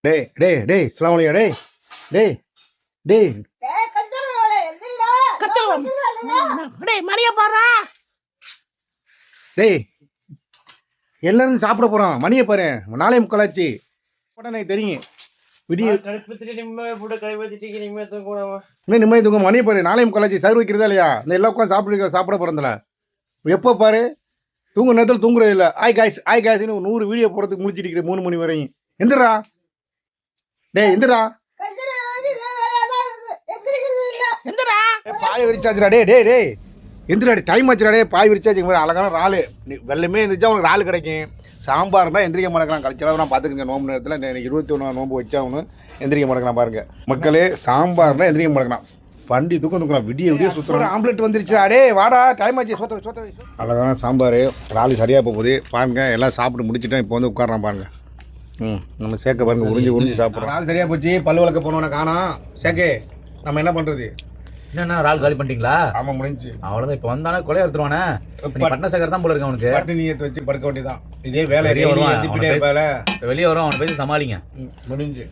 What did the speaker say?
டேய் டேய் டேய் அஸ்ஸலாமு அலைக்கும் டேய் டேய் டேய் மணிய பாறா டேய் எல்லாரும் சாப்பிட போறோம். மணியை பாரு, 4:45 உடனே தெரியும். விடிய நிம்மதி தூங்க. மணியை பாரு, 4:45 சர்வ் வைக்கிறதா இல்லையா? இந்த எல்லாம் உட்காந்து சாப்பிட போறதுல எப்போ பாரு தூங்க நேரத்தில் தூங்குறது இல்லை. ஆய் காய்ஸ்னு 100 வீடியோ போடுறதுக்கு முடிச்சிட்டு இருக்கிற 3 மணி வரையும். எந்திரா டேய் எந்திரா, பாய விரிச்சாச்சுடா. டே டே டே எந்திரா, டைம் ஆச்சுடா. டே பாய் விரிச்சாச்சு. அழகான இறால் வெள்ளமே இருந்துச்சா உனக்கு இறால் கிடைக்கும். சாம்பார்னா எந்திரிக்க மாட்டேங்கிறான். கழிச்சளவு நான் பார்த்துக்கங்க. நோம்பு நேரத்தில் எனக்கு 21 நோம்பு வச்சா ஒன்று எந்திரிக்க மாட்டேங்கிறான் பாருங்க மக்களே. சாம்பார்னா எந்திரிக்க மாட்டேங்கிறான். வண்டி தூக்கம் விடிய விடிய சுற்றுறோம். ஆம்லெட் வந்துருச்சுடா. டே வாடா, டைம் ஆச்சு. சோத்த அழகான சாம்பார் இறால் சரியாக போகுது பாருங்க. எல்லாம் சாப்பிட்டு முடிச்சுட்டோம். இப்போ வந்து உட்காரான் பாருங்க. நம்ம சேர்க்க பாருங்க, உறிஞ்சி சாப்பிட்றோம். இறால் சரியாக போச்சு. பல் வளர்க்க போனோன்னு காணோம். சேக்கே நம்ம என்ன பண்ணுறது? என்னண்ணா இறால் காலி பண்ணிட்டீங்களா? ஆமா முடிஞ்சு. அவ்வளோதான். இப்போ வந்தானே கொலையை எடுத்துருவானே. பட்ன சக்கரை தான் போல இருக்கு அவனுக்கு. பட்டினியை வச்சு படுக்க வேண்டியதான். இதே வேலை வெளியே வரும். அவனை பேசி சமாளிங்க. முடிஞ்சு.